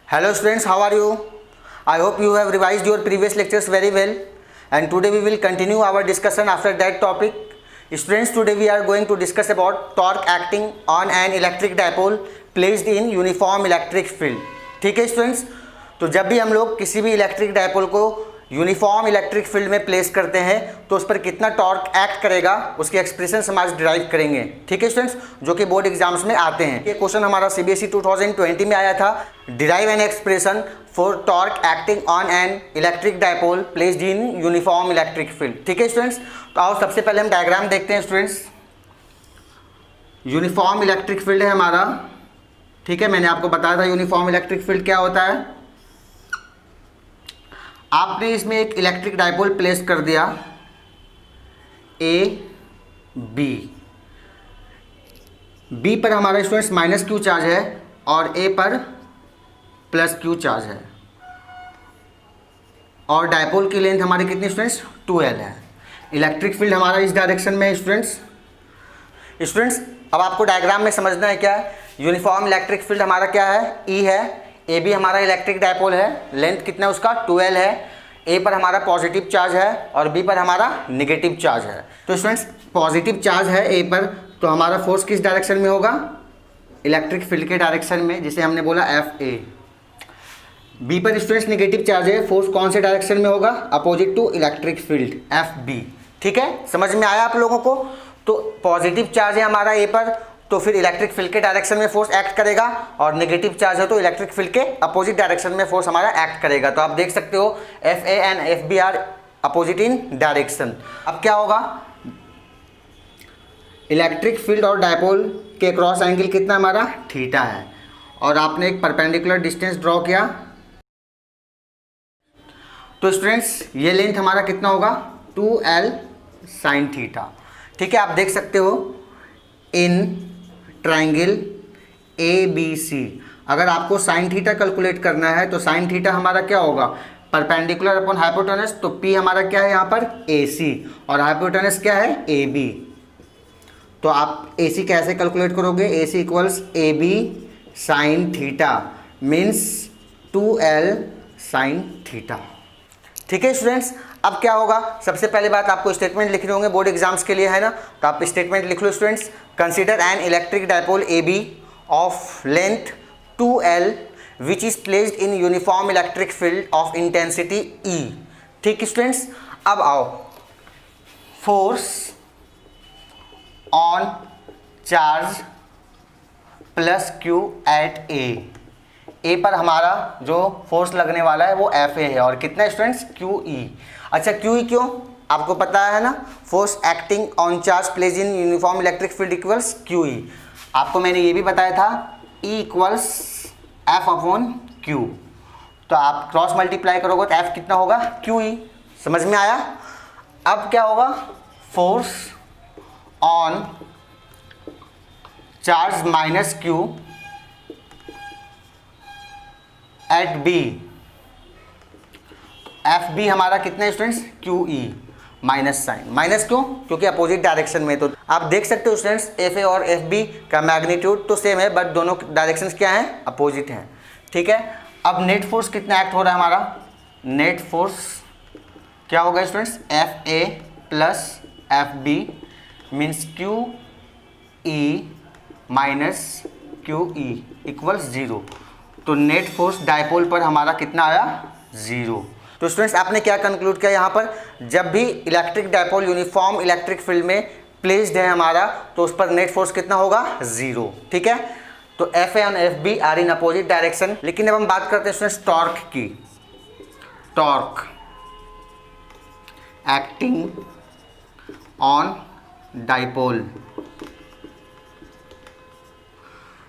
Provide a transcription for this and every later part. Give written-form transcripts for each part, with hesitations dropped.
Hello students, how are you? I hope you have revised your previous lectures very well, and today we will continue our discussion after that topic. Students, today we are going to discuss about torque acting on an electric dipole placed in uniform electric field. ठीक है students, तो जब भी हम लोग किसी भी electric dipole को यूनिफॉर्म इलेक्ट्रिक फील्ड में प्लेस करते हैं तो उस पर कितना टॉर्क एक्ट करेगा उसकी एक्सप्रेशन हम आज डिराइव करेंगे। ठीक है स्टूडेंट्स, जो कि बोर्ड एग्जाम्स में आते हैं। ये क्वेश्चन हमारा CBSE 2020 में आया था। Derive an expression for torque acting on an electric dipole placed in uniform electric field. ठीक है स्टूडेंट्स, तो आओ सबसे पहले हम डायग्राम देखते हैं स्टूडेंट्स। यूनिफॉर्म इलेक्ट्रिक फील्ड है हमारा। ठीक है, मैंने आपको बताया था यूनिफॉर्म इलेक्ट्रिक फील्ड क्या होता है। आपने इसमें एक इलेक्ट्रिक डायपोल प्लेस कर दिया बी पर हमारा स्टूडेंट्स -q चार्ज है और A पर +q चार्ज है, और डायपोल की लेंथ हमारी कितनी स्टूडेंट्स 2L है। इलेक्ट्रिक फील्ड हमारा इस डायरेक्शन में है स्टूडेंट्स। अब आपको डायग्राम में समझना है क्या है। यूनिफॉर्म इलेक्ट्रिक फील्ड हमारा क्या है, E है। AB हमारा इलेक्ट्रिक डायपोल है, लेंथ कितना उसका 2L है। A पर हमारा पॉजिटिव चार्ज है और B पर हमारा निगेटिव चार्ज है। तो स्टूडेंट्स, पॉजिटिव चार्ज है A पर, तो हमारा फोर्स किस डायरेक्शन में होगा, इलेक्ट्रिक फील्ड के डायरेक्शन में, जिसे हमने बोला FA। B पर स्टूडेंट्स निगेटिव चार्ज है, फोर्स कौन से डायरेक्शन में होगा, opposite to electric field FB। ठीक है, समझ में आया आप लोगों को। तो पॉजिटिव चार्ज है हमारा A पर, तो फिर इलेक्ट्रिक फील्ड के डायरेक्शन में फोर्स एक्ट करेगा, और नेगेटिव चार्ज है तो इलेक्ट्रिक फील्ड के अपोजिट डायरेक्शन में फोर्स हमारा एक्ट करेगा। तो आप देख सकते हो FA and FB are opposite in direction. अब क्या होगा, इलेक्ट्रिक फील्ड और डायपोल के क्रॉस एंगल कितना हमारा थीटा है, और आपने एक परपेंडिकुलर डिस्टेंस ड्रॉ किया। तो स्टूडेंट्स, ये लेंथ हमारा कितना होगा 2L sin थीटा। ठीक है, आप देख सकते हो इन ट्राइंगल ABC अगर आपको साइन थीटा कैलकुलेट करना है तो साइन थीटा हमारा क्या होगा, परपेंडिकुलर अपॉन हाइपोटेनस। तो P हमारा क्या है यहाँ पर AC, और हाइपोटेनस क्या है AB। तो आप AC कैसे कैलकुलेट करोगे, AC equals AB sine theta means 2L sine theta. ठीक है स्टूडेंट्स, अब क्या होगा, सबसे पहले बात आपको स्टेटमेंट लिखने होंगे बोर्ड एग्जाम्स के लिए, है ना। तो आप स्टेटमेंट लिख लो students. Consider an electric dipole AB of length 2L which is placed in uniform electric field of intensity E। ठीक स्टूडेंट्स, अब आओ, force on charge +q at A पर हमारा जो फोर्स लगने वाला है वो FA है, और कितना स्टूडेंट्स QE। अच्छा, QE क्यों, आपको पता है ना, force acting on charge place in uniform electric field equals QE। आपको मैंने ये भी बताया था E इक्वल्स F/Q। तो आप क्रॉस मल्टीप्लाई करोगे तो F कितना होगा QE। समझ में आया। अब क्या होगा, force on charge -q at B, FB हमारा कितना students QE minus sign. Minus क्यों, क्योंकि अपोजिट डायरेक्शन में। तो आप देख सकते हो स्टूडेंट्स, FA और FB का मैग्नीट्यूड तो सेम है, बट दोनों डायरेक्शंस क्या हैं, अपोजिट हैं। ठीक है, अब नेट फोर्स कितना एक्ट हो रहा है हमारा, नेट फोर्स क्या होगा students, FA plus FB means QE minus QE equals 0। तो नेट फोर्स डायपोल पर हमारा कितना आया, 0। तो स्टूडेंट्स, आपने क्या कंक्लूड किया यहाँ पर, जब भी electric dipole uniform electric field में प्लेस्ड है हमारा तो उस पर नेट फोर्स कितना होगा, 0। ठीक है, तो FA और FB are in opposite direction. लेकिन अब हम बात करते हैं स्टूडेंट्स टॉर्क की। Torque acting on dipole.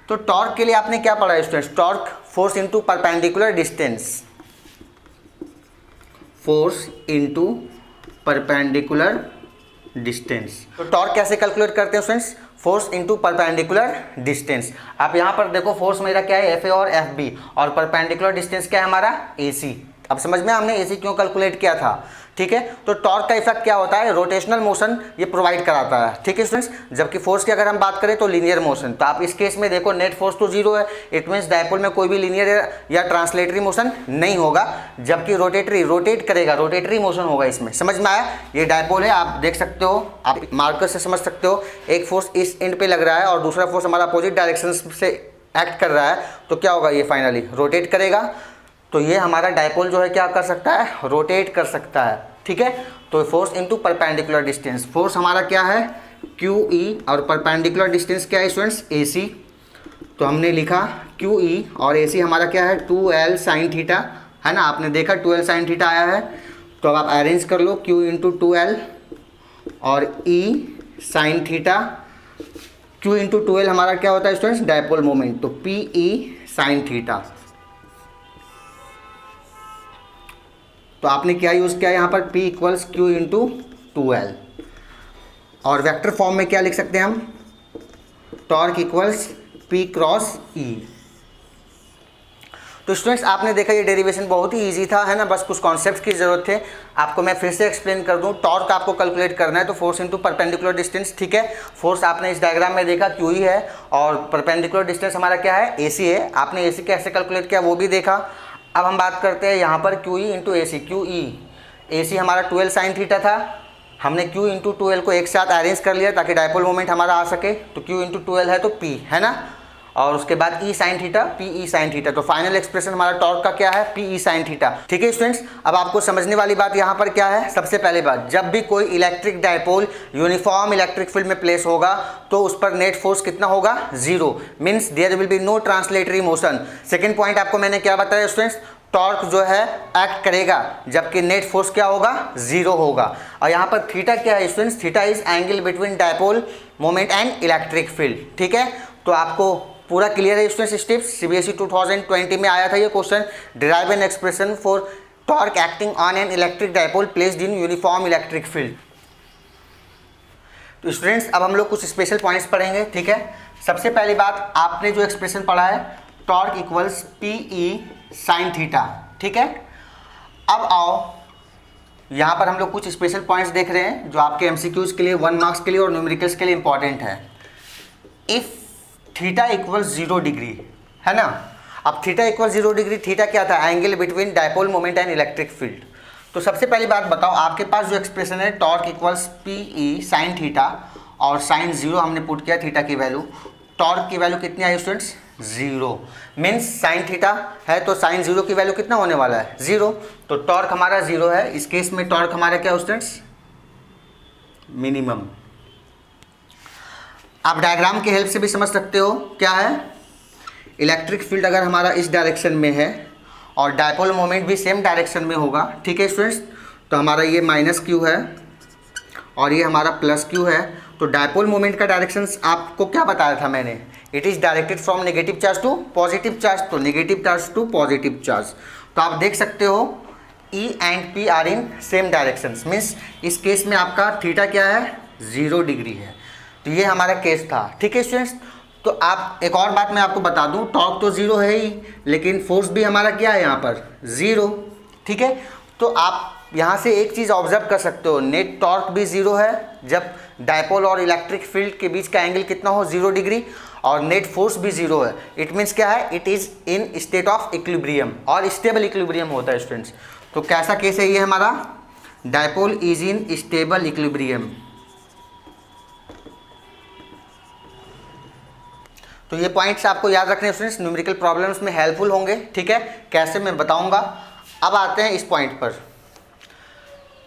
तो टॉर्क के लिए आपने क्या पढ़ा है students, torque force into perpendicular distance, force into perpendicular distance. तो टॉर्क कैसे कैलकुलेट करते हैं students, force into perpendicular distance. आप यहाँ पर देखो, फोर्स मेरा क्या है FA और FB, और परपेंडिकुलर डिस्टेंस क्या है हमारा AC। अब समझ में हमने AC क्यों कैलकुलेट किया था, ठीक है। तो टॉर्क का इफेक्ट क्या होता है, रोटेशनल मोशन ये प्रोवाइड कराता है, ठीक है स्टूडेंट्स। जबकि फोर्स की अगर हम बात करें तो लीनियर मोशन। तो आप इस केस में देखो नेट फोर्स तो जीरो है, इट मीन्स डायपोल में कोई भी लीनियर या ट्रांसलेटरी मोशन नहीं होगा, जबकि रोटेट करेगा, रोटेटरी मोशन होगा इसमें। समझ में आया, ये डायपोल है, आप देख सकते हो, आप मार्कर से समझ सकते हो, एक फोर्स इस एंड पे लग रहा है और दूसरा फोर्स हमारा अपोजिट डायरेक्शन से एक्ट कर रहा है, तो क्या होगा, ये फाइनली रोटेट करेगा। तो ये हमारा डायपोल जो है क्या कर सकता है, रोटेट कर सकता है, ठीक है। तो force into perpendicular distance, force हमारा क्या है QE और परपेंडिकुलर डिस्टेंस क्या है स्टूडेंट्स, AC। तो हमने लिखा QE और AC हमारा क्या है 2L sin थीटा, है ना, आपने देखा 2L sin थीटा आया है। तो अब आप अरेंज कर लो, Q इंटू 2L और E sin theta. Q into 2L हमारा क्या होता है स्टूडेंट्स, डायपोल मोमेंट, तो PE sin थीटा। तो आपने क्या यूज़ किया यहाँ पर, P equals Q into 2L और वेक्टर फॉर्म में क्या लिख सकते हैं हम, torque equals P cross E। तो स्टूडेंट्स आपने देखा ये डेरिवेशन बहुत ही इजी था, है ना, बस कुछ कॉन्सेप्ट्स की ज़रूरत थे। आपको मैं फिर से एक्सप्लेन कर दूं, टॉर्क आपको कैलकुलेट करना है तो फोर्स इनटू परपेंडिकुलर डिस्टेंस, ठीक है। फोर्स आपने इस डायग्राम में देखा QE है और परपेंडिकुलर डिस्टेंस हमारा क्या है, AC है। आपने AC कैसे कैलकुलेट किया वो भी देखा। अब हम बात करते हैं यहाँ पर QE into AC। QE AC हमारा 2L sin थीटा था, हमने Q इंटू 2L को एक साथ अरेंज कर लिया ताकि डायपोल मोमेंट हमारा आ सके। तो Q इंटू 2L है तो P, है ना, और उसके बाद E sin theta, PE sin theta. तो फाइनल एक्सप्रेशन हमारा टॉर्क का क्या है, PE sin थीटा, ठीक है स्टूडेंट्स। अब आपको समझने वाली बात यहाँ पर क्या है, सबसे पहले बात, जब भी कोई electric dipole uniform electric field में प्लेस होगा तो उस पर नेट फोर्स कितना होगा, zero, means there will be no translatory motion. Second point आपको मैंने क्या बताया स्टूडेंट्स, टॉर्क जो है एक्ट करेगा जबकि नेट फोर्स क्या होगा, जीरो होगा। और यहाँ पर थीटा क्या है students, theta is angle between dipole moment and electric field, ठीक है। तो आपको पूरा क्लियर है स्टूडेंट्स स्टेप्स, CBSE 2020 में आया था ये question, derive an expression for torque acting on an electric dipole placed in uniform electric field. तो स्टूडेंट्स अब हम लोग कुछ स्पेशल पॉइंट्स पढ़ेंगे, ठीक है। सबसे पहली बात, आपने जो एक्सप्रेशन पढ़ा है torque equals PE sin theta, ठीक है। अब आओ यहाँ पर हम लोग कुछ स्पेशल पॉइंट्स देख रहे हैं जो आपके MCQs के लिए, 1 मार्क्स के लिए और न्यूमेरिकल्स के लिए इंपॉर्टेंट है। इफ थीटा इक्वल 0 डिग्री, है ना। अब थीटा इक्वल 0 डिग्री, थीटा क्या था, angle between dipole moment and electric field. तो सबसे पहली बात बताओ, आपके पास जो एक्सप्रेशन है torque equals PE sin theta और sin 0 हमने पुट किया थीटा की वैल्यू, टॉर्क की वैल्यू कितनी आई स्टूडेंट्स, 0, मीन्स sin थीटा है तो sin 0 की वैल्यू कितना होने वाला है, 0। तो टॉर्क हमारा 0 है, इस केस में टॉर्क हमारा क्या स्टूडेंट्स, मिनिमम। आप डायग्राम की हेल्प से भी समझ सकते हो, क्या है, इलेक्ट्रिक फील्ड अगर हमारा इस डायरेक्शन में है और डायपोल मोमेंट भी सेम डायरेक्शन में होगा, ठीक है स्टूडेंट्स। तो हमारा ये -Q है और ये हमारा +Q है। तो डायपोल मोमेंट का डायरेक्शन आपको क्या बताया था मैंने, it is directed from negative charge to positive charge, तो negative charge to positive charge. तो आप देख सकते हो E and P are in same direction, means इस केस में आपका थीटा क्या है, 0 डिग्री है। तो ये हमारा केस था, ठीक है स्टूडेंट्स। तो आप एक और बात मैं आपको बता दूं, टॉर्क तो 0 है ही, लेकिन फोर्स भी हमारा क्या है यहाँ पर, 0, ठीक है। तो आप यहाँ से एक चीज़ ऑब्जर्व कर सकते हो, नेट टॉर्क भी 0 है जब डायपोल और इलेक्ट्रिक फील्ड के बीच का एंगल कितना हो, 0 डिग्री, और नेट फोर्स भी 0 है। इट मीन्स क्या है, it is in state of equilibrium, और स्टेबल इक्विलिब्रियम होता है स्टूडेंट्स। तो कैसा केस है ये हमारा, dipole is in stable equilibrium. तो ये पॉइंट्स आपको याद रखने स्टूडेंट्स, न्यूमेरिकल प्रॉब्लम्स में हेल्पफुल होंगे, ठीक है। कैसे मैं बताऊंगा। अब आते हैं इस पॉइंट पर,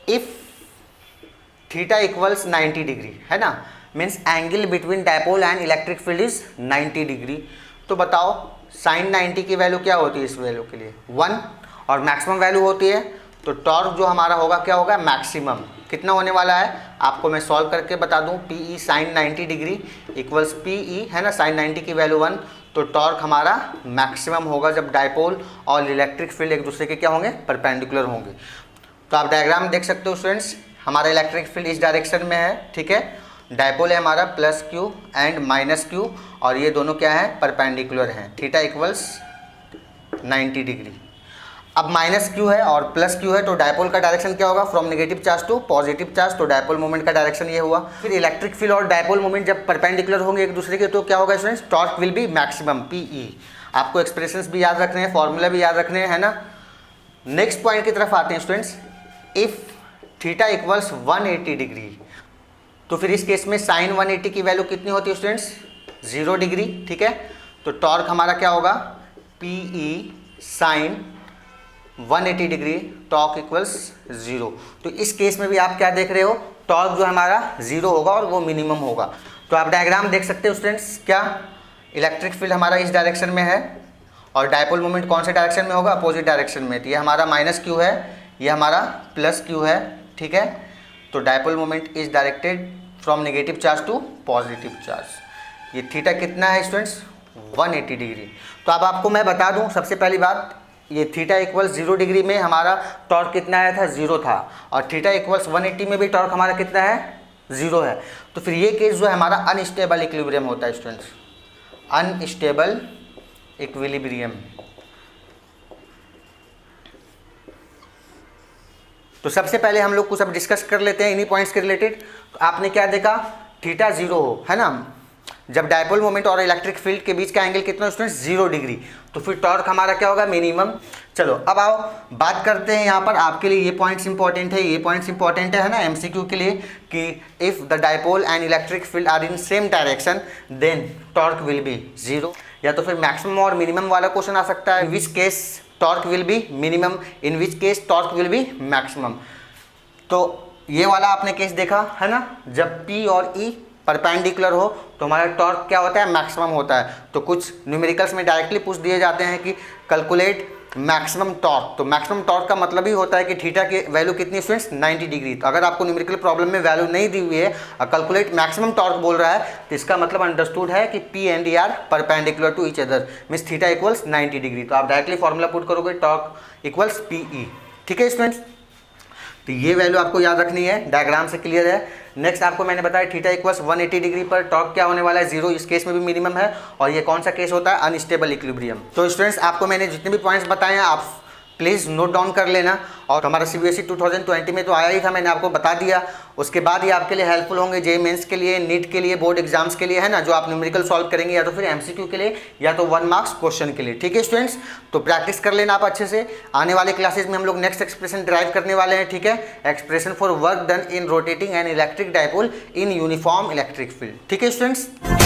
इफ थीटा इक्वल्स 90 डिग्री, है ना, means angle between dipole and electric field is 90 degree. तो बताओ sin 90 की वैल्यू क्या होती है इस वैल्यू के लिए, 1, और मैक्सिमम वैल्यू होती है। तो टॉर्क जो हमारा होगा क्या होगा, मैक्सिमम कितना होने वाला है, आपको मैं सॉल्व करके बता दूं, PE sin 90 degree equals PE, है ना, sin 90 की वैल्यू 1। तो टॉर्क हमारा मैक्सिमम होगा जब डायपोल और इलेक्ट्रिक फील्ड एक दूसरे के क्या होंगे, परपेंडिकुलर होंगे। तो आप डायग्राम देख सकते हो स्टूडेंट्स, हमारा इलेक्ट्रिक फील्ड इस डायरेक्शन में है, ठीक है। डायपोल है हमारा +Q एंड -Q, और ये दोनों क्या है, परपेंडिकुलर हैं, थीटा इक्वल्स 90 डिग्री। अब माइनस क्यू है और प्लस क्यू है, तो डायपोल का डायरेक्शन क्या होगा, from negative charge to positive charge, तो डायपोल मोमेंट का डायरेक्शन ये हुआ। फिर इलेक्ट्रिक फील्ड और डायपोल मोमेंट जब परपेंडिकुलर होंगे एक दूसरे के, तो क्या होगा students, torque will be maximum, PE। आपको एक्सप्रेशंस भी याद रखने हैं, फॉर्मूला भी याद रखने हैं, है ना। नेक्स्ट पॉइंट की तरफ आते हैं students, if theta equals 180 degree, तो फिर इस केस में साइन 180 की वैल्यू कितनी होती है स्टूडेंट्स, 0 डिग्री, ठीक है। तो टॉर्क हमारा क्या होगा, PE sine 180 degree, torque equals 0। तो इस केस में भी आप क्या देख रहे हो, टॉर्क जो हमारा 0 होगा और वो मिनिमम होगा। तो आप डायग्राम देख सकते हो स्टूडेंट्स, क्या इलेक्ट्रिक फील्ड हमारा इस डायरेक्शन में है और डायपोल मोमेंट कौन से डायरेक्शन में होगा, अपोजिट डायरेक्शन में। तो ये हमारा माइनस क्यू है, ये हमारा प्लस क्यू है, ठीक है। तो dipole moment is directed from negative charge to positive charge. ये थीटा कितना है स्टूडेंट्स, 180 डिग्री। तो अब आपको मैं बता दूं सबसे पहली बात, ये थीटा इक्वल्स 0 डिग्री में हमारा टॉर्क कितना आया था, 0 था, और थीटा इक्वल्स 180 में भी टॉर्क हमारा कितना है, 0 है। तो फिर ये केस जो है हमारा अनस्टेबल इक्विलिब्रियम होता है स्टूडेंट्स, अनस्टेबल इक्विलिब्रियम। तो सबसे पहले हम लोग कुछ अब डिस्कस कर लेते हैं इन्हीं पॉइंट्स के रिलेटेड। तो आपने क्या देखा, थीटा 0 हो, है ना, जब डायपोल मोमेंट और इलेक्ट्रिक फील्ड के बीच का एंगल कितना स्टूडेंट्स, 0 डिग्री, तो फिर टॉर्क हमारा क्या होगा, मिनिमम। चलो अब आओ बात करते हैं, यहाँ पर आपके लिए ये पॉइंट्स इंपॉर्टेंट है, ये पॉइंट्स इंपॉर्टेंट है ना MCQ के लिए, कि if the dipole and electric field are in same direction then torque will be 0। या तो फिर मैक्सिमम और मिनिमम वाला क्वेश्चन आ सकता है, which case torque will be minimum, in which case torque will be maximum. तो ये वाला आपने केस देखा है ना, जब P और E परपेंडिकुलर हो तो हमारा टॉर्क क्या होता है, मैक्सिमम होता है। तो कुछ न्यूमेरिकल्स में डायरेक्टली पूछ दिए जाते हैं कि कैलकुलेट मैक्सिमम टॉर्क। तो मैक्सिमम टॉर्क का मतलब ही होता है कि थीटा की वैल्यू कितनी स्टूडेंट्स, 90 डिग्री। तो अगर आपको न्यूमेरिकल प्रॉब्लम में वैल्यू नहीं दी हुई है और कैलकुलेट मैक्सिमम टॉर्क बोल रहा है, तो इसका मतलब अंडरस्टूड है कि P एंड E are perpendicular to each other, means theta equals 90 degree. तो आप डायरेक्टली फॉर्मूला पुट करोगे, टॉर्क इक्वल्स PE, ठीक है स्टूडेंट्स। तो ये वैल्यू आपको याद रखनी है, डायग्राम से क्लियर है। नेक्स्ट आपको मैंने बताया थीटा इक्वल्स 180 डिग्री पर टॉर्क क्या होने वाला है, 0। इस केस में भी मिनिमम है, और ये कौन सा केस होता है, अनस्टेबल इक्विलिब्रियम। तो स्टूडेंट्स आपको मैंने जितने भी पॉइंट्स बताए हैं आप प्लीज़ नोट डाउन कर लेना। और हमारा CBSE 2020 में तो आया ही था, मैंने आपको बता दिया। उसके बाद ये आपके लिए हेल्पफुल होंगे JEE मेंस के लिए, नीट के लिए, बोर्ड एग्जाम्स के लिए, है ना, जो आप न्यूमेरिकल सॉल्व करेंगे, या तो फिर MCQ के लिए, या तो 1 मार्क्स क्वेश्चन के लिए, ठीक है स्टूडेंट्स। तो प्रैक्टिस कर लेना आप अच्छे से। आने वाले क्लासेज में हम लोग नेक्स्ट एक्सप्रेशन ड्राइव करने वाले हैं, ठीक है, expression for work done in rotating and electric dipole in uniform electric field, ठीक है स्टूडेंट्स।